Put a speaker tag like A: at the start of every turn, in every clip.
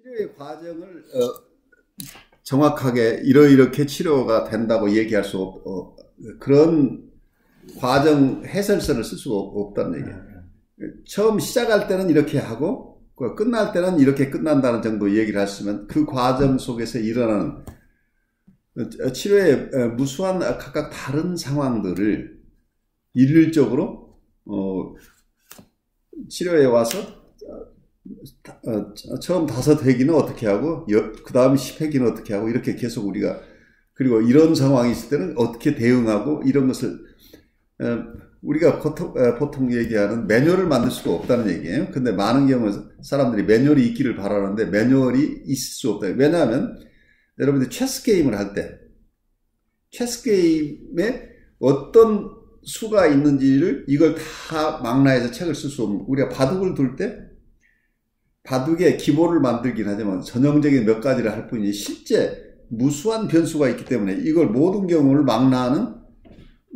A: 치료의 과정을 정확하게 이렇게 치료가 된다고 얘기할 수 그런 과정 해설서를 쓸 수가 없다는 얘기예요. 처음 시작할 때는 이렇게 하고 끝날 때는 이렇게 끝난다는 정도 얘기를 하시면 그 과정 속에서 일어나는 치료의 무수한 각각 다른 상황들을 일률적으로 치료에 와서 처음 5회기는 어떻게 하고 그 다음 10회기는 어떻게 하고 이렇게 계속 우리가 그리고 이런 상황이 있을 때는 어떻게 대응하고 이런 것을 우리가 보통 얘기하는 매뉴얼을 만들 수가 없다는 얘기예요. 근데 많은 경우 사람들이 매뉴얼이 있기를 바라는데 매뉴얼이 있을 수 없다. 왜냐하면 여러분들이 체스 게임을 할 때 체스 게임에 어떤 수가 있는지를 이걸 다 망라해서 책을 쓸 수 없는, 우리가 바둑을 둘 때 바둑의 기본을 만들긴 하지만 전형적인 몇 가지를 할 뿐이지 실제 무수한 변수가 있기 때문에 이걸 모든 경우를 망라하는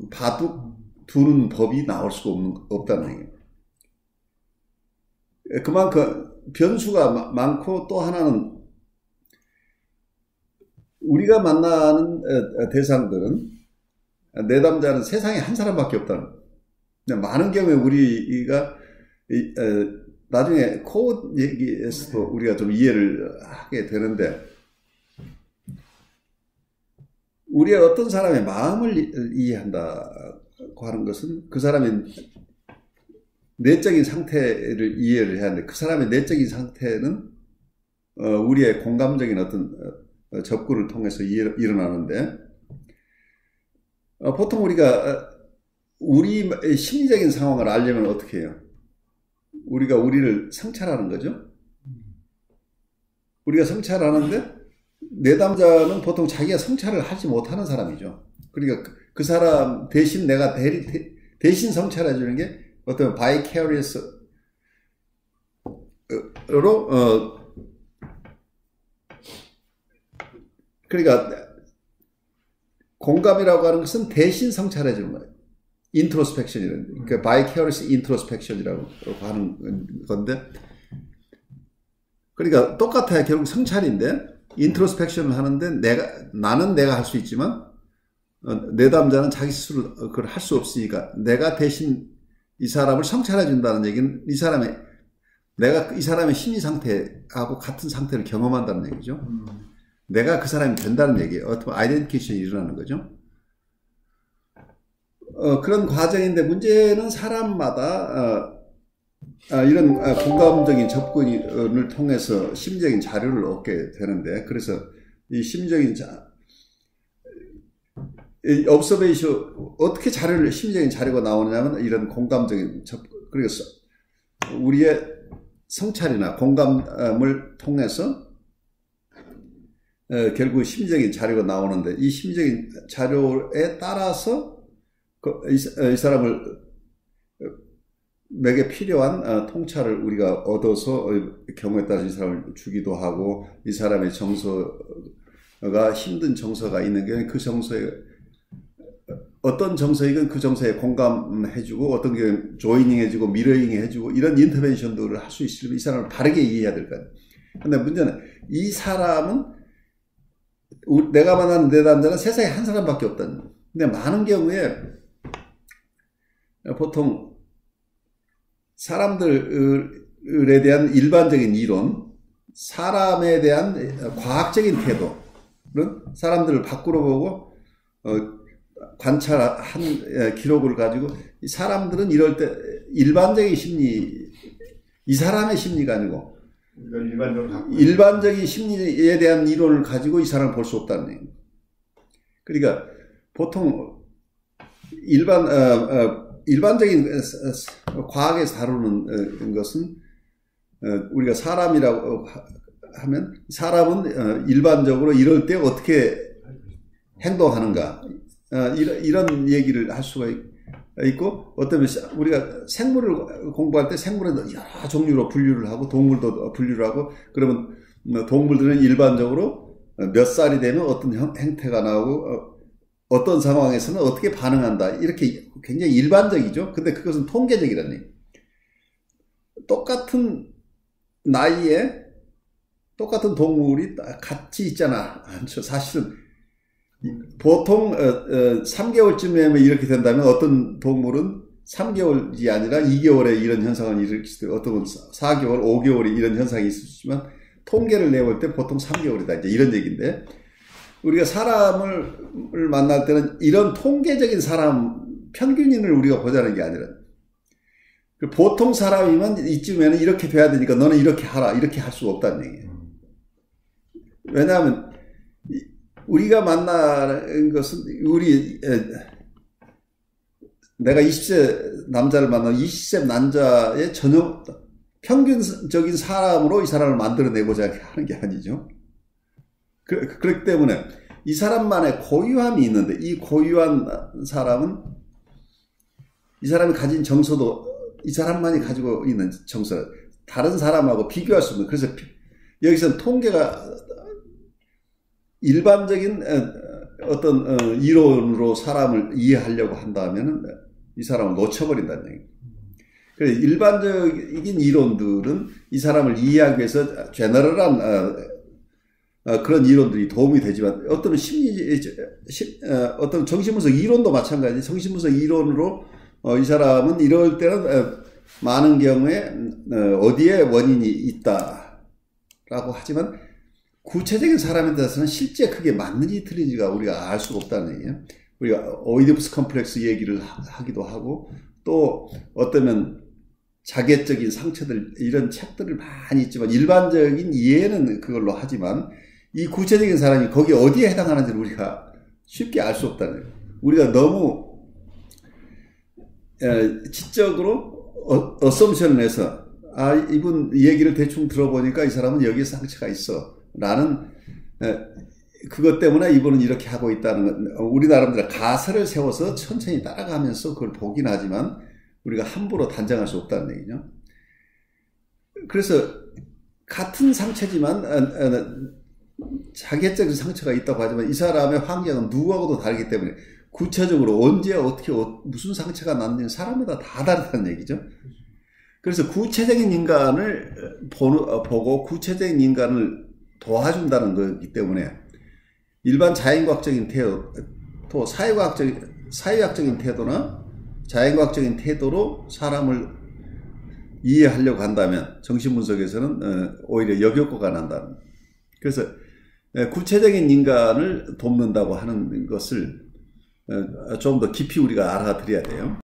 A: 바둑 두는 법이 나올 수가 없다는 얘기예요. 그만큼 변수가 많고 또 하나는 우리가 만나는 대상들은 내담자는 세상에 한 사람밖에 없다는 거예요. 많은 경우에 우리가 나중에 코드 얘기에서도 우리가 좀 이해를 하게 되는데 우리가 어떤 사람의 마음을 이해한다고 하는 것은 그 사람의 내적인 상태를 이해를 해야 하는데 그 사람의 내적인 상태는 우리의 공감적인 어떤 접근을 통해서 일어나는데 보통 우리가 우리 심리적인 상황을 알려면 어떻게 해요? 우리가 우리를 성찰하는 거죠. 우리가 성찰하는데 내담자는 보통 자기가 성찰을 하지 못하는 사람이죠. 그러니까 그 사람 대신 내가 대신 성찰해 주는 게 어떤 vicarious로 그러니까 공감이라고 하는 것은 대신 성찰해 주는 거예요. 인트로스펙션이라는, 그러니까 vicariously introspection이라고 하는 건데, 그러니까 똑같아요. 결국 성찰인데, 인트로스펙션을 하는데 나는 내가 할 수 있지만 내담자는 자기 스스로 그걸 할 수 없으니까 내가 대신 이 사람을 성찰해 준다는 얘기는 내가 이 사람의 심리 상태하고 같은 상태를 경험한다는 얘기죠. 내가 그 사람이 된다는 얘기예요. 어떤 아이덴티케이션이 일어나는 거죠. 그런 과정인데 문제는 사람마다 이런 공감적인 접근을 통해서 심리적인 자료를 얻게 되는데, 그래서 이 심리적인 observation, 어떻게 심리적인 자료가 나오느냐면 이런 공감적인 접근, 그리고 우리의 성찰이나 공감을 통해서 결국 심리적인 자료가 나오는데 이 심리적인 자료에 따라서 이 사람을 맥에 필요한 통찰을 우리가 얻어서 경우에 따라서 이 사람을 주기도 하고, 이 사람의 정서가 힘든 정서가 있는 경우에 그 정서에 어떤 정서이건 그 정서에 공감해주고 어떤 경우에 조이닝해주고 미러잉해주고 이런 인터벤션들을 할 수 있으면 이 사람을 바르게 이해해야 될 거예요. 근데 문제는 이 사람은 내가 만나는 내담자는 세상에 한 사람밖에 없다는 거예요. 근데 많은 경우에 보통 사람들에 대한 일반적인 이론, 사람에 대한 과학적인 태도는 사람들을 밖으로 보고 관찰한 기록을 가지고 이 사람들은 이럴 때 일반적인 심리, 이 사람의 심리가 아니고 일반적인 심리에 대한 이론을 가지고 이 사람을 볼 수 없다는 얘기입니다. 그러니까 보통 일반적인 과학에서 다루는 것은 우리가 사람이라고 하면 사람은 일반적으로 이럴 때 어떻게 행동하는가 이런 얘기를 할 수가 있고, 어떤 우리가 생물을 공부할 때 생물은 여러 종류로 분류를 하고 동물도 분류를 하고, 그러면 동물들은 일반적으로 몇 살이 되면 어떤 행태가 나오고 어떤 상황에서는 어떻게 반응한다, 이렇게 굉장히 일반적이죠. 근데 그것은 통계적이라는 얘기예요. 똑같은 나이에 똑같은 동물이 같이 있잖아. 않죠. 사실은 보통 3개월쯤에 이렇게 된다면 어떤 동물은 3개월이 아니라 2개월에 이런 현상을 일으킬 수도 있고 어떤 건 4개월, 5개월이 이런 현상이 있을 수 있지만 통계를 내볼 때 보통 3개월이다. 이제 이런 얘기인데 우리가 사람을 만날 때는 이런 통계적인 사람 평균인을 우리가 보자는 게 아니라 보통 사람이면 이쯤에는 이렇게 돼야 되니까 너는 이렇게 하라. 이렇게 할 수가 없다는 얘기예요. 왜냐하면 우리가 만나는 것은 내가 20세 남자를 만나면 20세 남자의 전혀 평균적인 사람으로 이 사람을 만들어내고자 하는 게 아니죠. 그렇기 때문에 이 사람만의 고유함이 있는데 이 고유한 사람은 이 사람이 가진 정서도 이 사람만이 가지고 있는 정서 다른 사람하고 비교할 수 없는 그래서 여기서는 통계가 일반적인 어떤 이론으로 사람을 이해하려고 한다면 이 사람을 놓쳐버린다는 얘기입니다. 그래서 일반적인 이론들은 이 사람을 이해하기 위해서 제너럴한 그런 이론들이 도움이 되지만 어떤 어떤 정신분석 이론도 마찬가지. 정신분석 이론으로 이 사람은 이럴 때는 많은 경우에 어디에 원인이 있다라고 하지만 구체적인 사람에 대해서는 실제 그게 맞는지 틀린지가 우리가 알 수가 없다는 얘기예요. 우리가 오이디푸스 컴플렉스 얘기를 하기도 하고 또 어쩌면 자객적인 상처들 이런 책들을 많이 있지만 일반적인 이해는 그걸로 하지만 이 구체적인 사람이 거기 어디에 해당하는지를 우리가 쉽게 알 수 없다는 거예요. 우리가 너무 지적으로 어썸션을 해서 이분 얘기를 대충 들어보니까 이 사람은 여기에 상처가 있어 라는 그것 때문에 이분은 이렇게 하고 있다는 건 우리 나름대로 가설을 세워서 천천히 따라가면서 그걸 보긴 하지만 우리가 함부로 단정할 수 없다는 얘기죠. 그래서 같은 상처지만 자객적인 상처가 있다고 하지만 이 사람의 환경은 누구하고도 다르기 때문에 구체적으로 언제 어떻게 무슨 상처가 났는지 사람마다 다 다르다는 얘기죠. 그래서 구체적인 인간을 보고 구체적인 인간을 도와준다는 거기 때문에 일반 자연과학적인 태도, 또 사회학적인 태도나 자연과학적인 태도로 사람을 이해하려고 한다면 정신분석에서는 오히려 역효과가 난다는. 그래서 구체적인 인간을 돕는다고 하는 것을 좀 더 깊이 우리가 알아들여야 돼요.